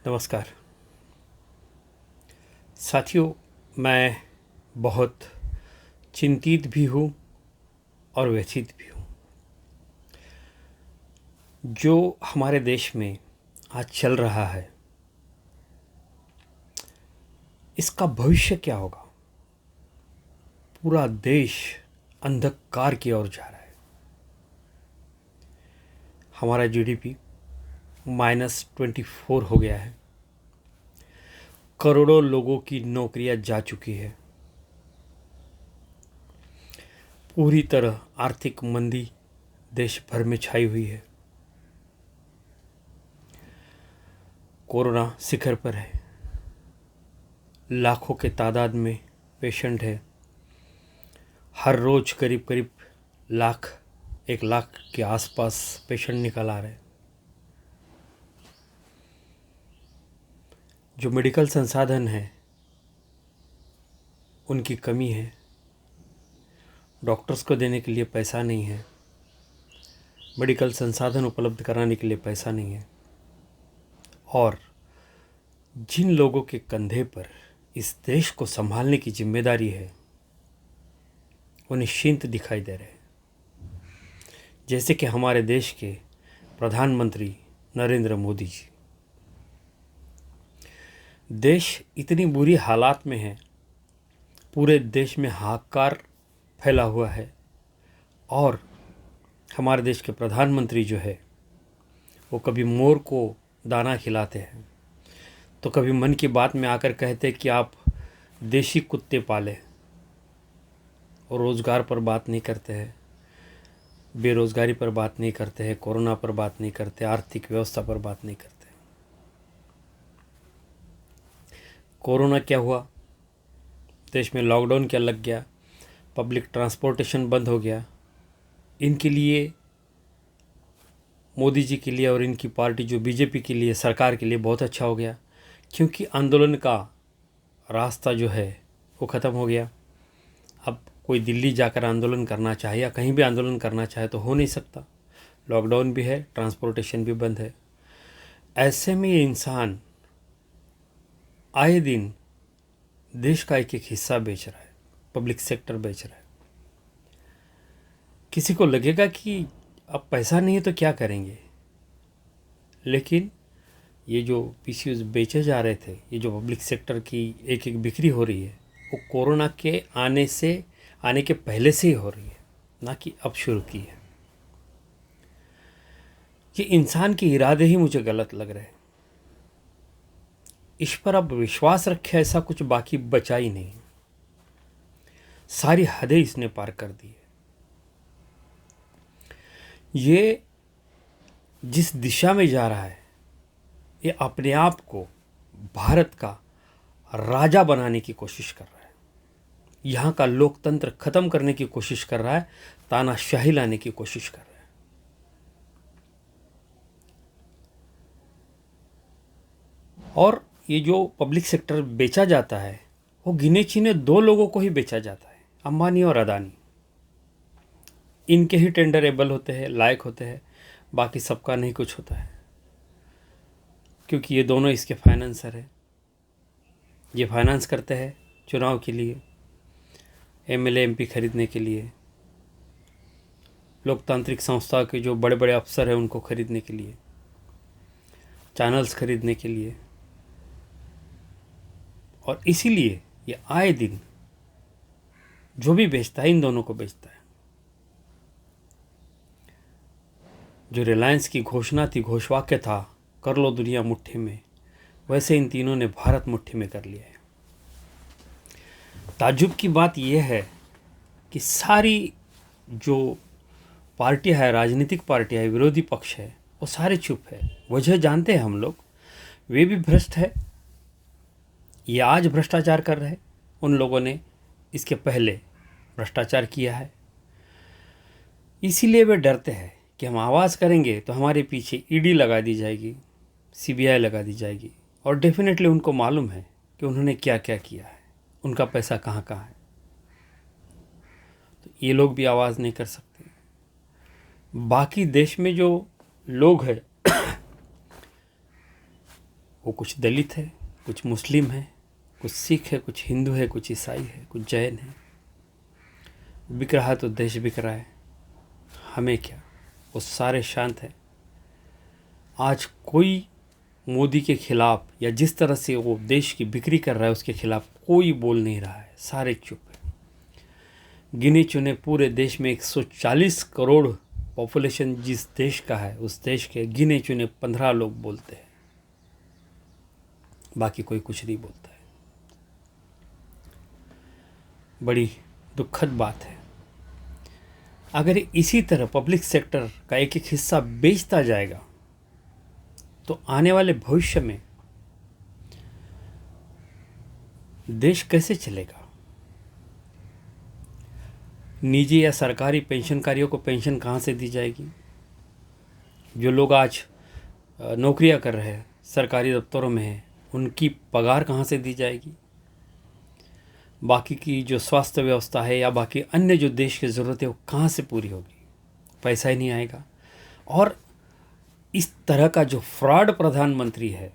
नमस्कार साथियों, मैं बहुत चिंतित भी हूँ और व्यथित भी हूँ। जो हमारे देश में आज चल रहा है, इसका भविष्य क्या होगा? पूरा देश अंधकार की ओर जा रहा है। हमारा जीडीपी -24 हो गया है। करोड़ों लोगों की नौकरियां जा चुकी है। पूरी तरह आर्थिक मंदी देश भर में छाई हुई है। कोरोना शिखर पर है। लाखों के तादाद में पेशेंट है। हर रोज करीब करीब 1 लाख के आसपास पेशेंट निकल आ रहे हैं। जो मेडिकल संसाधन है उनकी कमी है। डॉक्टर्स को देने के लिए पैसा नहीं है। मेडिकल संसाधन उपलब्ध कराने के लिए पैसा नहीं है। और जिन लोगों के कंधे पर इस देश को संभालने की जिम्मेदारी है, वो निश्चिंत दिखाई दे रहे हैं। जैसे कि हमारे देश के प्रधानमंत्री नरेंद्र मोदी जी। देश इतनी बुरी हालात में है, पूरे देश में हाहाकार फैला हुआ है, और हमारे देश के प्रधानमंत्री जो है वो कभी मोर को दाना खिलाते हैं तो कभी मन की बात में आकर कहते कि आप देशी कुत्ते पाले, और रोज़गार पर बात नहीं करते हैं, बेरोज़गारी पर बात नहीं करते हैं, कोरोना पर बात नहीं करते, आर्थिक व्यवस्था पर बात नहीं करते। कोरोना क्या हुआ? देश में लॉकडाउन क्या लग गया? पब्लिक ट्रांसपोर्टेशन बंद हो गया। इनके लिए, मोदी जी के लिए और इनकी पार्टी जो बीजेपी के लिए, सरकार के लिए बहुत अच्छा हो गया, क्योंकि आंदोलन का रास्ता जो है वो ख़त्म हो गया। अब कोई दिल्ली जाकर आंदोलन करना चाहे या कहीं भी आंदोलन करना चाहे तो हो नहीं सकता। लॉकडाउन भी है, ट्रांसपोर्टेशन भी बंद है। ऐसे में ये इंसान आए दिन देश का एक एक हिस्सा बेच रहा है, पब्लिक सेक्टर बेच रहा है। किसी को लगेगा कि अब पैसा नहीं है तो क्या करेंगे, लेकिन ये जो पीसीयूज बेचे जा रहे थे, ये जो पब्लिक सेक्टर की एक एक बिक्री हो रही है, वो कोरोना के आने के पहले से ही हो रही है, ना कि अब शुरू की है। ये इंसान के इरादे ही मुझे गलत लग रहे हैं। इस पर अब विश्वास रखे ऐसा कुछ बाकी बचा ही नहीं। सारी हदें इसने पार कर दी है। ये जिस दिशा में जा रहा है, ये अपने आप को भारत का राजा बनाने की कोशिश कर रहा है। यहाँ का लोकतंत्र खत्म करने की कोशिश कर रहा है, तानाशाही लाने की कोशिश कर रहा है। और ये जो पब्लिक सेक्टर बेचा जाता है, वो गिने चुने 2 लोगों को ही बेचा जाता है, अंबानी और अदानी। इनके ही टेंडरेबल होते हैं, लायक होते हैं, बाकी सबका नहीं कुछ होता है, क्योंकि ये दोनों इसके फाइनेंसर हैं। ये फाइनेंस करते हैं चुनाव के लिए, एमएलए एमपी खरीदने के लिए, लोकतांत्रिक संस्था के जो बड़े बड़े अफसर हैं उनको खरीदने के लिए, चैनल्स खरीदने के लिए। और इसीलिए ये आए दिन जो भी बेचता है, इन दोनों को बेचता है। जो रिलायंस की घोषणा थी, घोषवाक्य था, कर लो दुनिया मुट्ठी में, वैसे इन तीनों ने भारत मुट्ठी में कर लिया है। ताज्जुब की बात यह है कि सारी जो पार्टियां है, राजनीतिक पार्टियां है, विरोधी पक्ष है, वो सारे चुप है। वजह जानते हैं हम लोग, वे भी भ्रष्ट है। ये आज भ्रष्टाचार कर रहे हैं, उन लोगों ने इसके पहले भ्रष्टाचार किया है। इसीलिए वे डरते हैं कि हम आवाज़ करेंगे तो हमारे पीछे ईडी लगा दी जाएगी, सीबीआई लगा दी जाएगी। और डेफिनेटली उनको मालूम है कि उन्होंने क्या क्या किया है, उनका पैसा कहाँ कहाँ है। तो ये लोग भी आवाज़ नहीं कर सकते। बाकी देश में जो लोग हैं वो कुछ दलित है, कुछ मुस्लिम है, कुछ सिख है, कुछ हिंदू है, कुछ ईसाई है, कुछ जैन है। बिक रहा तो देश बिक रहा है, हमें क्या, वो सारे शांत हैं। आज कोई मोदी के खिलाफ या जिस तरह से वो देश की बिक्री कर रहा है उसके खिलाफ कोई बोल नहीं रहा है, सारे चुप हैं। गिने चुने पूरे देश में 140 करोड़ पॉपुलेशन जिस देश का है, उस देश के गिने चुने 15 लोग बोलते हैं, बाकी कोई कुछ नहीं बोलता है। बड़ी दुखद बात है। अगर इसी तरह पब्लिक सेक्टर का एक एक हिस्सा बेचता जाएगा तो आने वाले भविष्य में देश कैसे चलेगा? निजी या सरकारी पेंशनकारियों को पेंशन कहाँ से दी जाएगी? जो लोग आज नौकरियां कर रहे हैं, सरकारी दफ्तरों में हैं, उनकी पगार कहाँ से दी जाएगी? बाकी की जो स्वास्थ्य व्यवस्था है या बाकी अन्य जो देश की ज़रूरत है वो कहाँ से पूरी होगी? पैसा ही नहीं आएगा। और इस तरह का जो फ्रॉड प्रधानमंत्री है,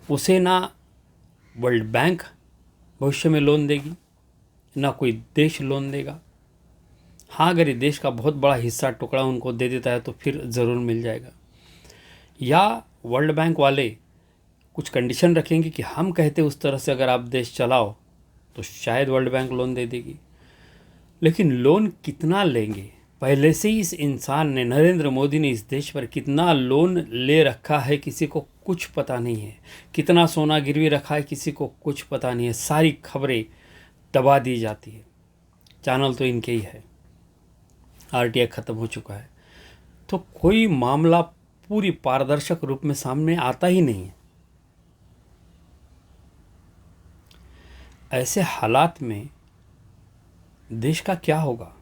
उसे ना वर्ल्ड बैंक भविष्य में लोन देगी, ना कोई देश लोन देगा। हाँ, अगर ये देश का बहुत बड़ा हिस्सा टुकड़ा उनको दे देता है तो फिर ज़रूर मिल जाएगा। या वर्ल्ड बैंक वाले कुछ कंडीशन रखेंगे कि हम कहते उस तरह से अगर आप देश चलाओ तो शायद वर्ल्ड बैंक लोन दे देगी। लेकिन लोन कितना लेंगे? पहले से ही इस इंसान ने, नरेंद्र मोदी ने, इस देश पर कितना लोन ले रखा है किसी को कुछ पता नहीं है। कितना सोना गिरवी रखा है किसी को कुछ पता नहीं है। सारी खबरें दबा दी जाती है। चैनल तो इनके ही है। आरटीआई ख़त्म हो चुका है तो कोई मामला पूरी पारदर्शक रूप में सामने आता ही नहीं है। ऐसे हालात में देश का क्या होगा?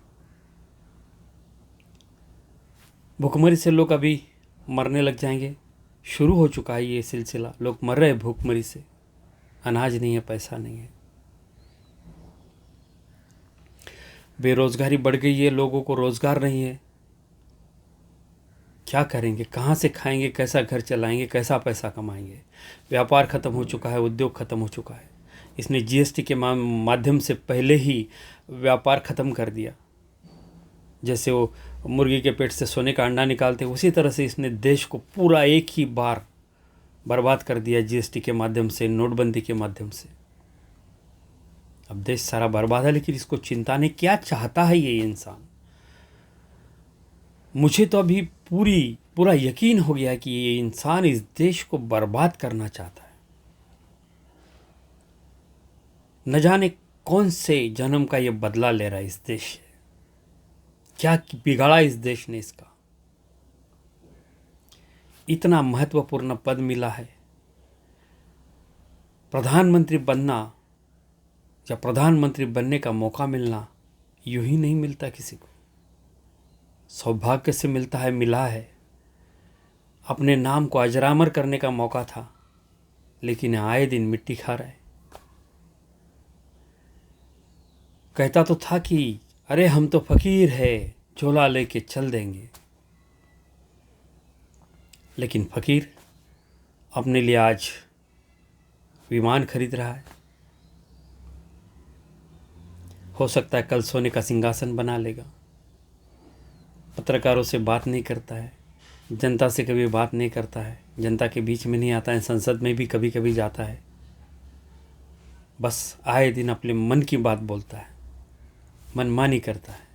भूखमरी से लोग अभी मरने लग जाएंगे। शुरू हो चुका है ये सिलसिला। लोग मर रहे हैं भूखमरी से। अनाज नहीं है, पैसा नहीं है, बेरोजगारी बढ़ गई है, लोगों को रोजगार नहीं है। क्या करेंगे? कहाँ से खाएंगे? कैसा घर चलाएंगे? कैसा पैसा कमाएंगे? व्यापार ख़त्म हो चुका है, उद्योग ख़त्म हो चुका है। इसने जीएसटी के माध्यम से पहले ही व्यापार ख़त्म कर दिया। जैसे वो मुर्गी के पेट से सोने का अंडा निकालते, उसी तरह से इसने देश को पूरा एक ही बार बर्बाद कर दिया जीएसटी के माध्यम से, नोटबंदी के माध्यम से। अब देश सारा बर्बाद है, लेकिन इसको चिंता नहीं। क्या चाहता है ये इंसान? मुझे तो अभी पूरा यकीन हो गया कि ये इंसान इस देश को बर्बाद करना चाहता है। न जाने कौन से जन्म का ये बदला ले रहा है इस देश से। क्या बिगाड़ा इस देश ने इसका? इतना महत्वपूर्ण पद मिला है। प्रधानमंत्री बनना या प्रधानमंत्री बनने का मौका मिलना यूं ही नहीं मिलता किसी को। सौभाग्य से मिलता है, मिला है। अपने नाम को अजरामर करने का मौका था, लेकिन आए दिन मिट्टी खा रहा है। कहता तो था कि अरे हम तो फकीर है, झोला लेके चल देंगे। लेकिन फकीर अपने लिए आज विमान खरीद रहा है। हो सकता है कल सोने का सिंहासन बना लेगा। पत्रकारों से बात नहीं करता है, जनता से कभी बात नहीं करता है, जनता के बीच में नहीं आता है, संसद में भी कभी कभी जाता है। बस आए दिन अपने मन की बात बोलता है, मनमानी करता है।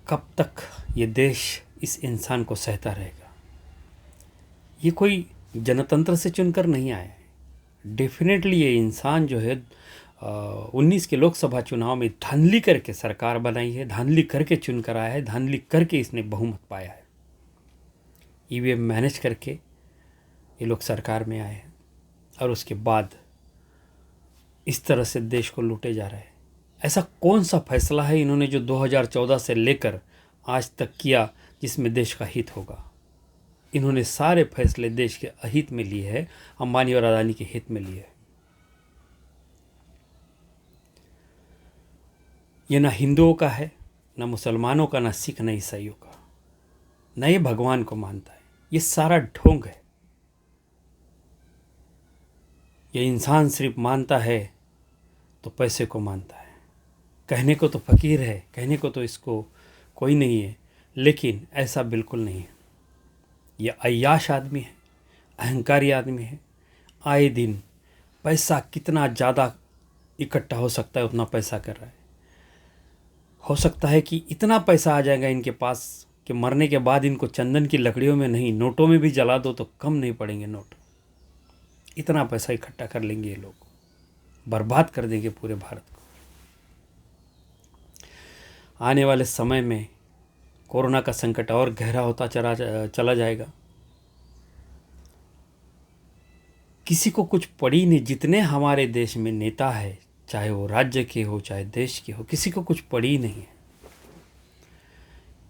कब तक ये देश इस इंसान को सहता रहेगा? ये कोई जनतंत्र से चुनकर नहीं आया है। डेफिनेटली ये इंसान जो है 19 के लोकसभा चुनाव में धांधली करके सरकार बनाई है, धांधली करके चुनकर आया है, धांधली करके इसने बहुमत पाया है। ईवीएम मैनेज करके ये लोग सरकार में आए हैं और उसके बाद इस तरह से देश को लूटे जा रहे हैं। ऐसा कौन सा फैसला है इन्होंने जो 2014 से लेकर आज तक किया जिसमें देश का हित होगा? इन्होंने सारे फैसले देश के अहित में लिए हैं, अंबानी और अदानी के हित में लिए हैं। ये ना हिंदुओं का है, ना मुसलमानों का, ना सिख, ना ईसाइयों का। न ये भगवान को मानता है। ये सारा ढोंग है। ये इंसान सिर्फ मानता है तो पैसे को मानता है। कहने को तो फकीर है, कहने को तो इसको कोई नहीं है, लेकिन ऐसा बिल्कुल नहीं है। ये अय्याश आदमी है, अहंकारी आदमी है। आए दिन पैसा कितना ज़्यादा इकट्ठा हो सकता है उतना पैसा कर रहा है। हो सकता है कि इतना पैसा आ जाएगा इनके पास कि मरने के बाद इनको चंदन की लकड़ियों में नहीं, नोटों में भी जला दो तो कम नहीं पड़ेंगे नोट। इतना पैसा इकट्ठा कर लेंगे ये लोग, बर्बाद कर देंगे पूरे भारत को। आने वाले समय में कोरोना का संकट और गहरा होता चला जाएगा। किसी को कुछ पड़ी नहीं। जितने हमारे देश में नेता है, चाहे वो राज्य के हो चाहे देश के हो, किसी को कुछ पड़ी नहीं है।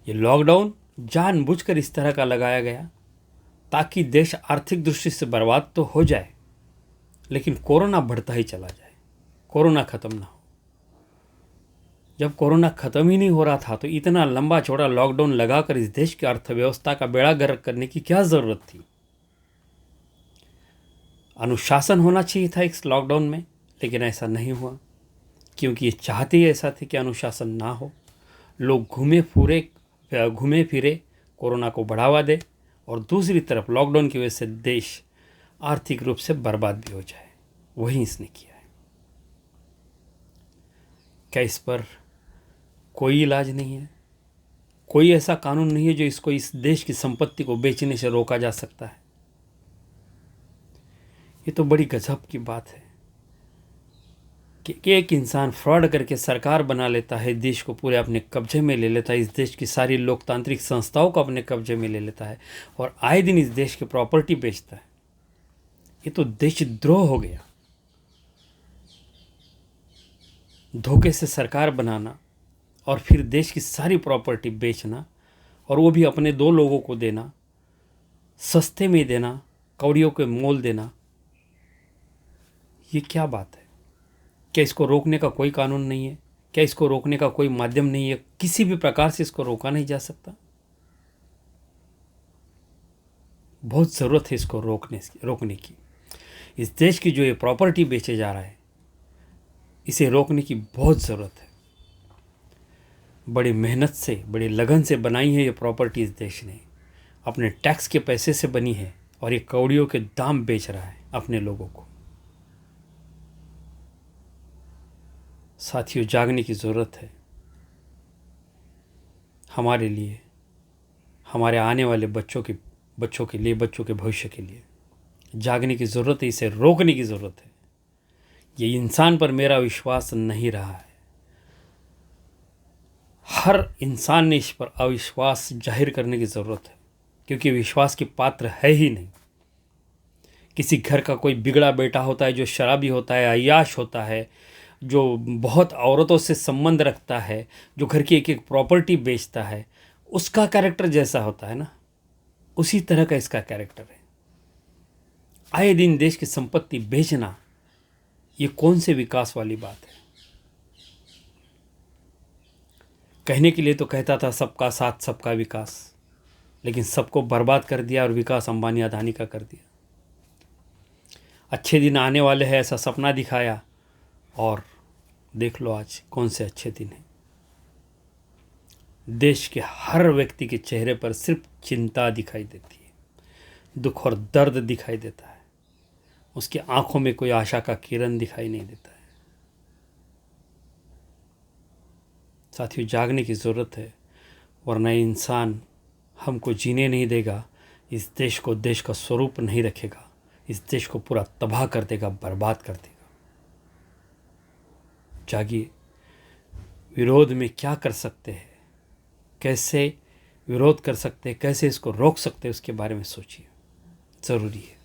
ये लॉकडाउन जानबूझकर इस तरह का लगाया गया ताकि देश आर्थिक दृष्टि से बर्बाद तो हो जाए, लेकिन कोरोना बढ़ता ही चला जाए, कोरोना ख़त्म ना हो। जब कोरोना ख़त्म ही नहीं हो रहा था तो इतना लंबा चौड़ा लॉकडाउन लगाकर इस देश की अर्थव्यवस्था का बेड़ा गर्क करने की क्या ज़रूरत थी। अनुशासन होना चाहिए था इस लॉकडाउन में, लेकिन ऐसा नहीं हुआ, क्योंकि ये चाहते ही ऐसा थे कि अनुशासन ना हो। लोग घूमे फिरे कोरोना को बढ़ावा दे, और दूसरी तरफ लॉकडाउन की वजह से देश आर्थिक रूप से बर्बाद भी हो जाए। वही इसने किया है। क्या इस पर कोई इलाज नहीं है? कोई ऐसा कानून नहीं है जो इसको, इस देश की संपत्ति को बेचने से रोका जा सकता है? ये तो बड़ी गजब की बात है कि एक इंसान फ्रॉड करके सरकार बना लेता है, देश को पूरे अपने कब्जे में ले लेता है, इस देश की सारी लोकतांत्रिक संस्थाओं को अपने कब्जे में ले लेता है, और आए दिन इस देश की प्रॉपर्टी बेचता है। ये तो देशद्रोह हो गया। धोखे से सरकार बनाना और फिर देश की सारी प्रॉपर्टी बेचना, और वो भी अपने दो लोगों को देना, सस्ते में देना, कौड़ियों के मोल देना। ये क्या बात है? क्या इसको रोकने का कोई कानून नहीं है? क्या इसको रोकने का कोई माध्यम नहीं है? किसी भी प्रकार से इसको रोका नहीं जा सकता? बहुत ज़रूरत है इसको रोकने की। इस देश की जो ये प्रॉपर्टी बेचे जा रहा है, इसे रोकने की बहुत ज़रूरत है। बड़ी मेहनत से, बड़ी लगन से बनाई है ये प्रॉपर्टी। इस देश ने अपने टैक्स के पैसे से बनी है, और ये कौड़ियों के दाम बेच रहा है अपने लोगों को। साथियों, जागने की ज़रूरत है हमारे लिए, हमारे आने वाले बच्चों के लिए, बच्चों के भविष्य के लिए जागने की ज़रूरत है। इसे रोकने की ज़रूरत है। ये इंसान पर मेरा विश्वास नहीं रहा है। हर इंसान ने इस पर अविश्वास जाहिर करने की ज़रूरत है, क्योंकि विश्वास की पात्र है ही नहीं। किसी घर का कोई बिगड़ा बेटा होता है जो शराबी होता है, अय्याश होता है, जो बहुत औरतों से संबंध रखता है, जो घर की एक एक प्रॉपर्टी बेचता है, उसका कैरेक्टर जैसा होता है ना, उसी तरह का इसका कैरेक्टर है। आए दिन देश की संपत्ति बेचना, ये कौन से विकास वाली बात है? कहने के लिए तो कहता था सबका साथ सबका विकास, लेकिन सबको बर्बाद कर दिया और विकास अंबानी अदानी का कर दिया। अच्छे दिन आने वाले हैं ऐसा सपना दिखाया, और देख लो आज कौन से अच्छे दिन हैं। देश के हर व्यक्ति के चेहरे पर सिर्फ चिंता दिखाई देती है, दुख और दर्द दिखाई देता है। उसकी आंखों में कोई आशा का किरण दिखाई नहीं देता है। साथियों, जागने की ज़रूरत है, वरना इंसान हमको जीने नहीं देगा, इस देश को देश का स्वरूप नहीं रखेगा, इस देश को पूरा तबाह कर देगा, बर्बाद कर देगा। जागिए, विरोध में क्या कर सकते हैं, कैसे विरोध कर सकते हैं, कैसे इसको रोक सकते हैं, उसके बारे में सोचिए। ज़रूरी है।